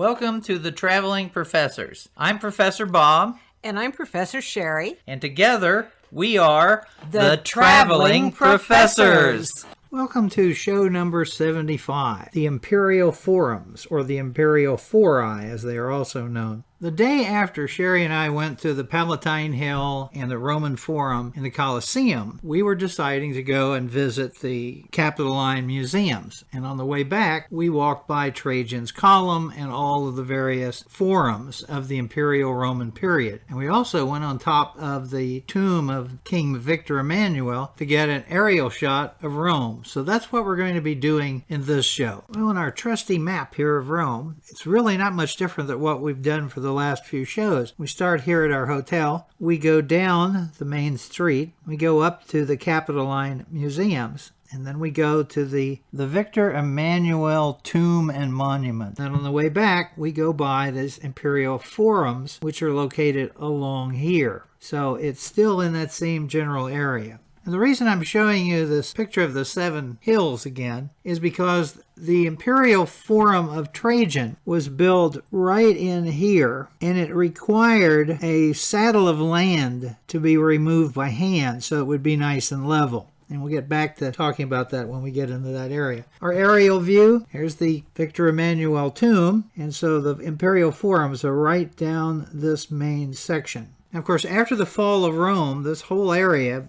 Welcome to the Traveling Professors. I'm Professor Bob. And I'm Professor Sherry. And together we are the Traveling Professors. Welcome to show number 75, the Imperial Forums, or the Imperial Fori as they are also known. The day after Sherry and I went to the Palatine Hill and the Roman Forum in the Colosseum, we were deciding to go and visit the Capitoline museums. And on the way back, we walked by Trajan's Column and all of the various forums of the Imperial Roman period. And we also went on top of the tomb of King Victor Emmanuel to get an aerial shot of Rome. So that's what we're going to be doing in this show. Well, in our trusty map here of Rome, it's really not much different than what we've done for the last few shows. We start here at our hotel, we go down the main street, we go up to the Capitoline museums, and then we go to the Victor Emmanuel tomb and monument. Then on the way back, we go by these Imperial Forums, which are located along here. So it's still in that same general area. And the reason I'm showing you this picture of the 7 hills again is because the Imperial Forum of Trajan was built right in here, and it required a saddle of land to be removed by hand so it would be nice and level. And we'll get back to talking about that when we get into that area. Our aerial view, here's the Victor Emmanuel tomb, and so the Imperial Forums are right down this main section. Now, of course, after the fall of Rome, this whole area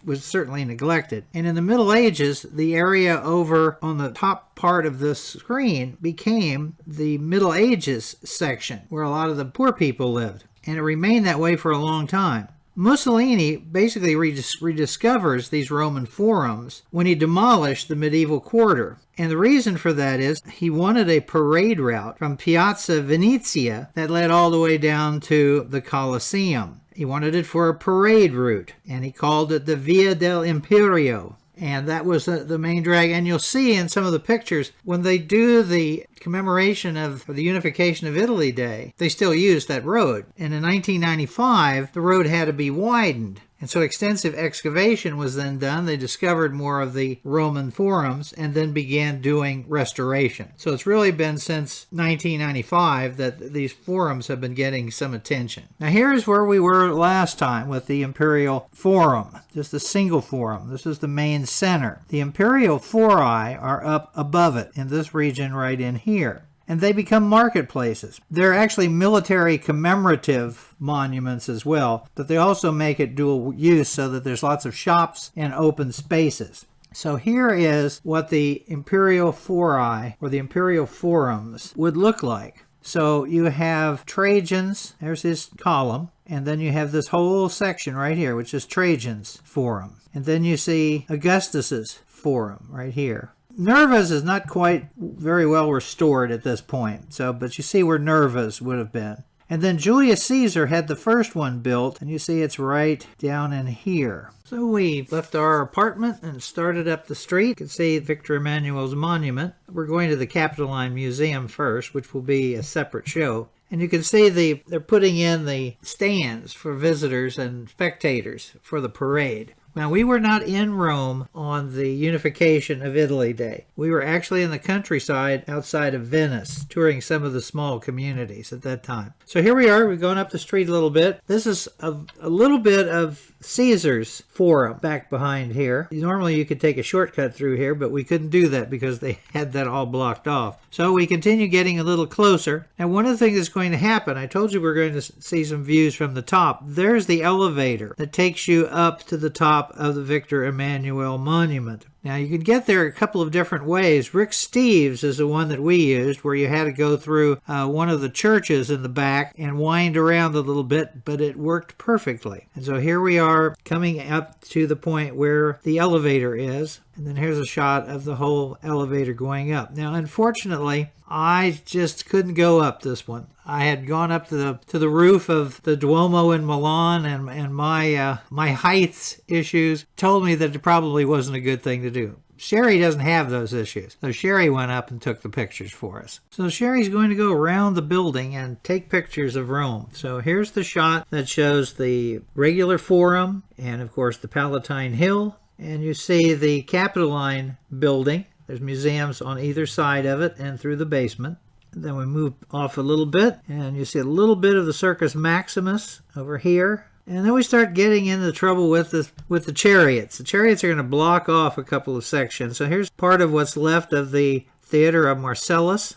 was certainly neglected. And in the Middle Ages, the area over on the top part of this screen became the Middle Ages section, where a lot of the poor people lived. And it remained that way for a long time. Mussolini basically rediscovers these Roman forums when he demolished the medieval quarter. And the reason for that is he wanted a parade route from Piazza Venezia that led all the way down to the Colosseum. He wanted it for a parade route, and he called it the Via del Imperio. And that was the main drag. And you'll see in some of the pictures, when they do the commemoration of the Unification of Italy Day, they still use that road. And in 1995, the road had to be widened. And so extensive excavation was then done. They discovered more of the Roman forums and then began doing restoration. So it's really been since 1995 that these forums have been getting some attention. Now here's where we were last time with the Imperial Forum, just a single forum. This is the main center. The Imperial Fori are up above it in this region right in here. And they become marketplaces. They're actually military commemorative monuments as well, but they also make it dual use so that there's lots of shops and open spaces. So here is what the Imperial Fori, or the Imperial Forums, would look like. So you have Trajan's, there's his column, and then you have this whole section right here, which is Trajan's Forum. And then you see Augustus's Forum right here. Nerva's is not quite very well restored at this point, but you see where Nerva's would have been. And then Julius Caesar had the first one built, and you see it's right down in here. So we left our apartment and started up the street. You can see Victor Emmanuel's monument. We're going to the Capitoline Museum first, which will be a separate show. And you can see they're putting in the stands for visitors and spectators for the parade. Now, we were not in Rome on the Unification of Italy Day. We were actually in the countryside outside of Venice, touring some of the small communities at that time. So here we are. We're going up the street a little bit. This is a little bit of Caesar's Forum back behind here. Normally you could take a shortcut through here, but we couldn't do that because they had that all blocked off. So we continue getting a little closer. And one of the things that's going to happen, I told you we're going to see some views from the top. There's the elevator that takes you up to the top of the Victor Emmanuel monument. Now, you can get there a couple of different ways. Rick Steves is the one that we used, where you had to go through one of the churches in the back and wind around a little bit, but it worked perfectly. And so here we are coming up to the point where the elevator is. And then here's a shot of the whole elevator going up. Now, unfortunately, I just couldn't go up this one. I had gone up to the roof of the Duomo in Milan, and my height issues told me that it probably wasn't a good thing to do. Sherry doesn't have those issues, so Sherry went up and took the pictures for us. So Sherry's going to go around the building and take pictures of Rome. So here's the shot that shows the regular forum and, of course, the Palatine Hill. And you see the Capitoline building. There's museums on either side of it and through the basement. Then we move off a little bit, and you see a little bit of the Circus Maximus over here. And then we start getting into trouble with the chariots. The chariots are going to block off a couple of sections. So here's part of what's left of the Theater of Marcellus.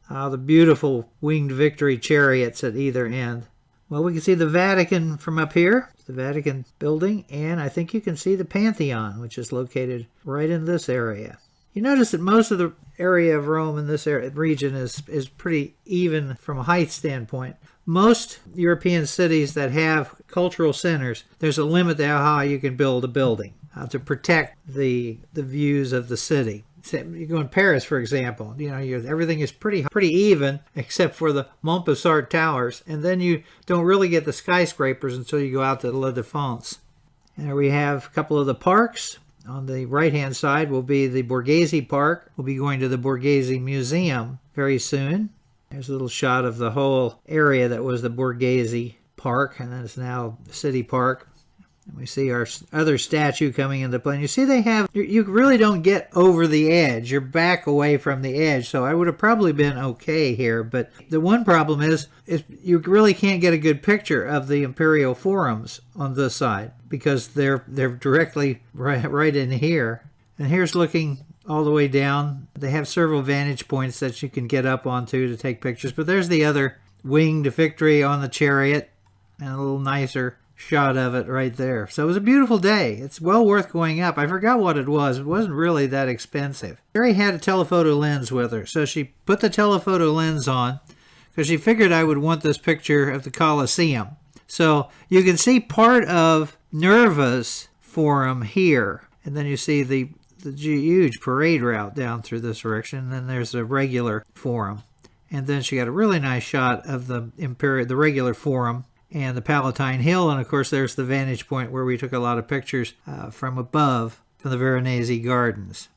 The beautiful winged victory chariots at either end. Well, we can see the Vatican from up here, the Vatican building, and I think you can see the Pantheon, which is located right in this area. You notice that most of the area of Rome in this region is pretty even from a height standpoint. Most European cities that have cultural centers, there's a limit to how high you can build a building to protect the views of the city. You go in Paris, for example, everything is pretty even except for the Montparnasse towers, and then you don't really get the skyscrapers until you go out to La Défense. And there we have a couple of the parks. On the right-hand side will be the Borghese Park. We'll be going to the Borghese Museum very soon. There's a little shot of the whole area that was the Borghese Park, and then it's now City Park. And we see our other statue coming into play. And you see you really don't get over the edge. You're back away from the edge, so I would have probably been okay here. But the one problem is you really can't get a good picture of the Imperial forums on this side because they're directly right in here. And here's looking all the way down. They have several vantage points that you can get up onto to take pictures. But there's the other winged victory on the chariot and a little nicer shot of it right there. So it was a beautiful day. It's well worth going up. I forgot what it was. It wasn't really that expensive. Sherry had a telephoto lens with her, so she put the telephoto lens on because she figured I would want this picture of the Colosseum. So you can see part of Nerva's forum here, and then you see the huge parade route down through this direction, and then there's a regular forum. And then she got a really nice shot of the regular forum and the Palatine Hill, and of course there's the vantage point where we took a lot of pictures from above from the Veronese Gardens.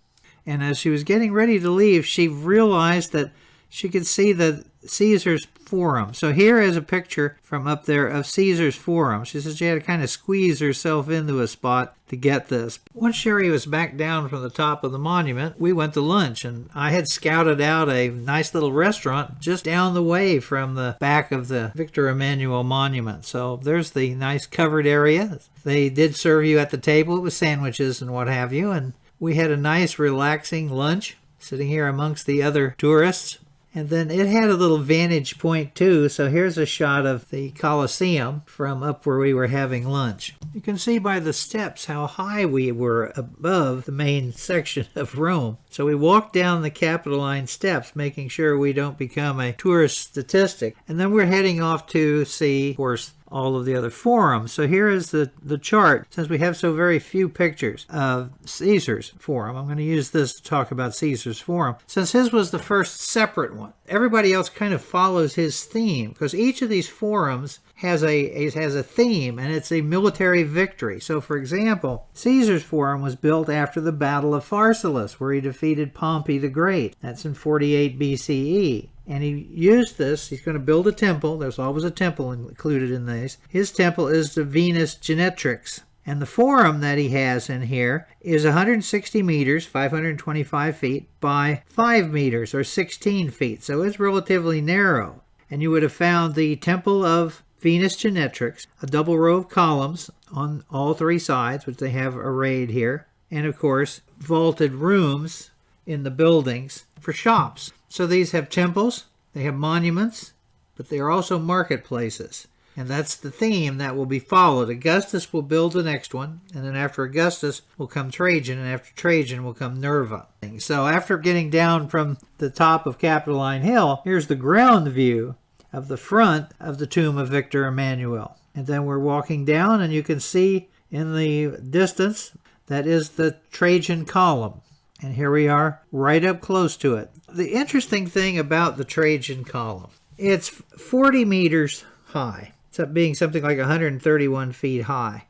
And as she was getting ready to leave, she realized that she could see the Caesar's Forum. So here is a picture from up there of Caesar's Forum. She says she had to kind of squeeze herself into a spot to get this. Once Sherry was back down from the top of the monument, we went to lunch, and I had scouted out a nice little restaurant just down the way from the back of the Victor Emmanuel Monument. So there's the nice covered area. They did serve you at the table with sandwiches and what have you, and we had a nice relaxing lunch sitting here amongst the other tourists. And then it had a little vantage point too, so here's a shot of the Colosseum from up where we were having lunch. You can see by the steps how high we were above the main section of Rome. So we walked down the Capitoline steps, making sure we don't become a tourist statistic. And then we're heading off to see, of course, all of the other forums. So here is the chart. Since we have so very few pictures of Caesar's Forum, I'm going to use this to talk about Caesar's Forum. Since his was the first separate one, everybody else kind of follows his theme, because each of these forums has a theme, and it's a military victory. So, for example, Caesar's Forum was built after the Battle of Pharsalus, where he defeated Pompey the Great. That's in 48 BCE. And he used this, he's going to build a temple. There's always a temple included in these. His temple is the Venus Genetrix. And the forum that he has in here is 160 meters, 525 feet, by 5 meters, or 16 feet. So it's relatively narrow. And you would have found the Temple of Venus Genetrix, a double row of columns on all three sides, which they have arrayed here. And of course, vaulted rooms in the buildings for shops. So these have temples, they have monuments, but they are also marketplaces. And that's the theme that will be followed. Augustus will build the next one, and then after Augustus will come Trajan, and after Trajan will come Nerva. So after getting down from the top of Capitoline Hill, here's the ground view of the front of the tomb of Victor Emmanuel. And then we're walking down, and you can see in the distance that is the Trajan Column. And here we are right up close to it. The interesting thing about the Trajan Column, it's 40 meters high. It's up being something like 131 feet high.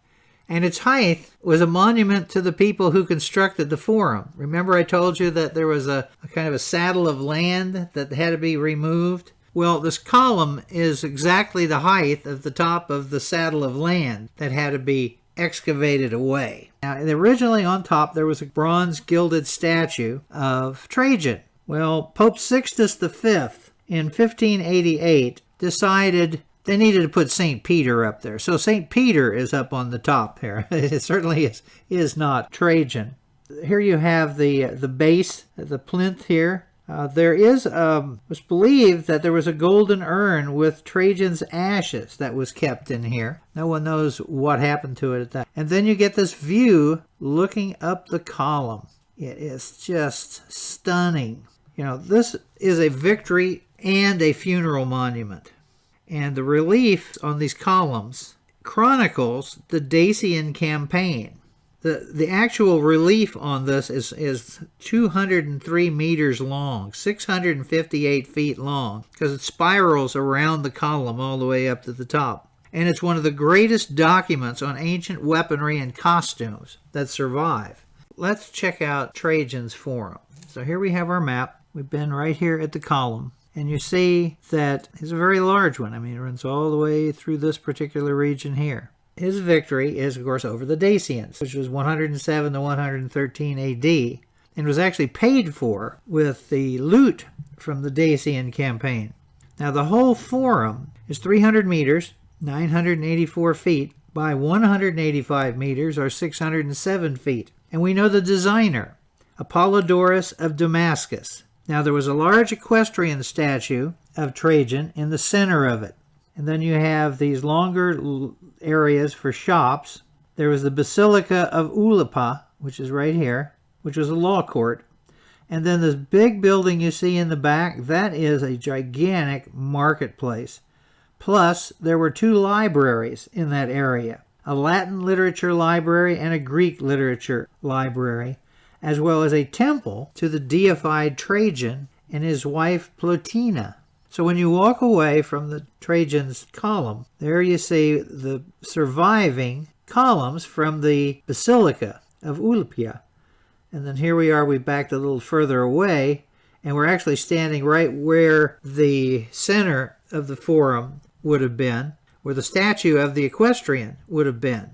And its height was a monument to the people who constructed the forum. Remember I told you that there was a kind of a saddle of land that had to be removed? Well, this column is exactly the height of the top of the saddle of land that had to be excavated away. Now, originally on top there was a bronze gilded statue of Trajan. Well, Pope Sixtus V in 1588 decided they needed to put St. Peter up there. So St. Peter is up on the top there. It certainly is not Trajan. Here you have the base, the plinth here. There was believed that there was a golden urn with Trajan's ashes that was kept in here. No one knows what happened to it at that. And then you get this view looking up the column. It is just stunning. You know, this is a victory and a funeral monument. And the relief on these columns chronicles the Dacian campaign. The actual relief on this is 203 meters long, 658 feet long, because it spirals around the column all the way up to the top. And it's one of the greatest documents on ancient weaponry and costumes that survive. Let's check out Trajan's Forum. So here we have our map. We've been right here at the column. And you see that it's a very large one. I mean, it runs all the way through this particular region here. His victory is, of course, over the Dacians, which was 107 to 113 AD, and was actually paid for with the loot from the Dacian campaign. Now, the whole forum is 300 meters, 984 feet, by 185 meters, or 607 feet. And we know the designer, Apollodorus of Damascus. Now, there was a large equestrian statue of Trajan in the center of it. And then you have these longer areas for shops. There was the Basilica of Ulipa, which is right here, which was a law court. And then this big building you see in the back, that is a gigantic marketplace. Plus, there were 2 libraries in that area, a Latin literature library and a Greek literature library, as well as a temple to the deified Trajan and his wife Plotina. So when you walk away from the Trajan's column, there you see the surviving columns from the Basilica of Ulpia. And then here we are, we backed a little further away, and we're actually standing right where the center of the forum would have been, where the statue of the equestrian would have been.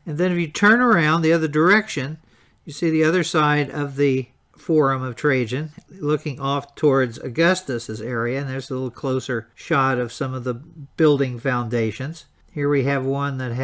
And then if you turn around the other direction, you see the other side of the Forum of Trajan, looking off towards Augustus's area, and there's a little closer shot of some of the building foundations. Here we have one that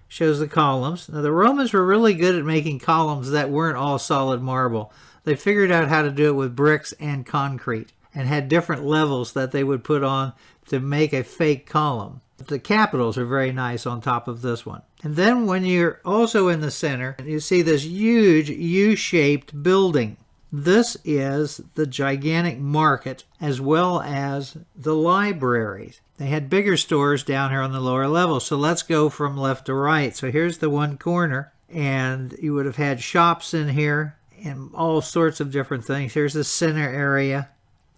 shows the columns. Now, the Romans were really good at making columns that weren't all solid marble. They figured out how to do it with bricks and concrete, and had different levels that they would put on to make a fake column. The capitals are very nice on top of this one. And then when you're also in the center, you see this huge U-shaped building. This is the gigantic market as well as the libraries. They had bigger stores down here on the lower level. So let's go from left to right. So here's the one corner, and you would have had shops in here and all sorts of different things. Here's the center area.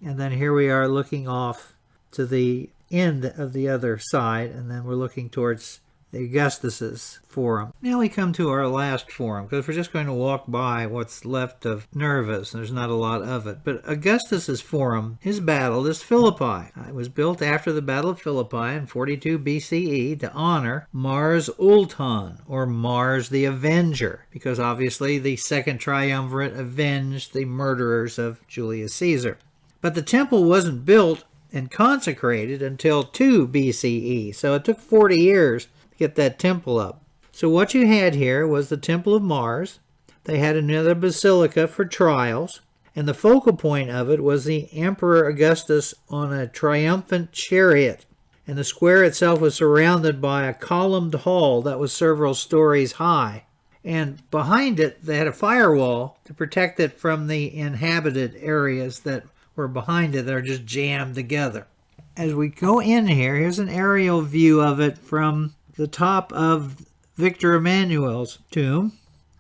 And then here we are looking off to the end of the other side, and then we're looking towards the Augustus's forum. Now we come to our last forum, because we're just going to walk by what's left of Nerva's, and there's not a lot of it. But Augustus's forum, his battle is Philippi. It was built after the Battle of Philippi in 42 BCE to honor Mars Ulton, or Mars the Avenger, because obviously the second triumvirate avenged the murderers of Julius Caesar. But the temple wasn't built and consecrated until 2 BCE, so it took 40 years to get that temple up. So what you had here was the Temple of Mars. They had another basilica for trials, and the focal point of it was the Emperor Augustus on a triumphant chariot, and the square itself was surrounded by a columned hall that was several stories high. And behind it, they had a firewall to protect it from the inhabited areas that were behind it that are just jammed together. As we go in here, here's an aerial view of it from the top of Victor Emmanuel's tomb.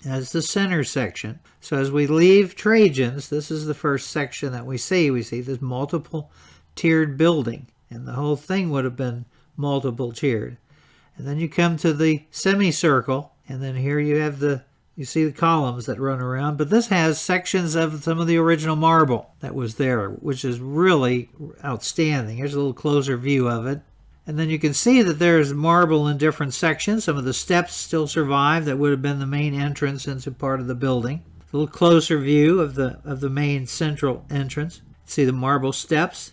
That's the center section. So as we leave Trajan's, this is the first section that we see. We see this multiple tiered building, and the whole thing would have been multiple tiered. And then you come to the semicircle, and then here you see the columns that run around, but this has sections of some of the original marble that was there, which is really outstanding. Here's a little closer view of it. And then you can see that there's marble in different sections. Some of the steps still survive that would have been the main entrance into part of the building. A little closer view of the main central entrance. See the marble steps.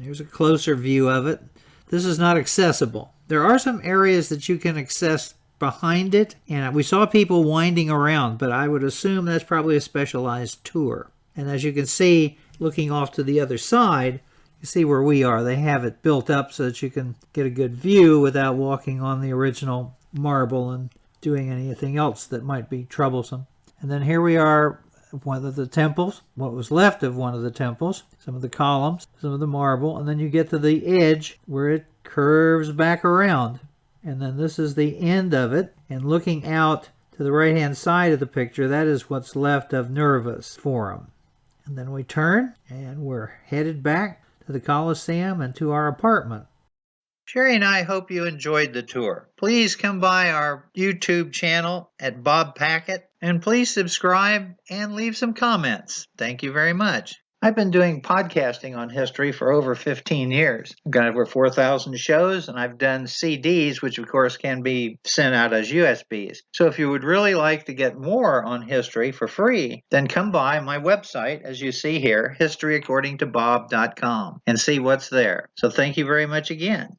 Here's a closer view of it. This is not accessible. There are some areas that you can access behind it, and we saw people winding around, but I would assume that's probably a specialized tour. And as you can see, looking off to the other side, you see where we are. They have it built up so that you can get a good view without walking on the original marble and doing anything else that might be troublesome. And then here we are, one of the temples, what was left of one of the temples, some of the columns, some of the marble, and then you get to the edge where it curves back around. And then this is the end of it. And looking out to the right-hand side of the picture, that is what's left of Nerva's Forum. And then we turn, and we're headed back to the Colosseum and to our apartment. Sherry and I hope you enjoyed the tour. Please come by our YouTube channel at Bob Packett, and please subscribe and leave some comments. Thank you very much. I've been doing podcasting on history for over 15 years. I've got over 4,000 shows, and I've done CDs, which of course can be sent out as USBs. So if you would really like to get more on history for free, then come by my website, as you see here, historyaccordingtobob.com, and see what's there. So thank you very much again.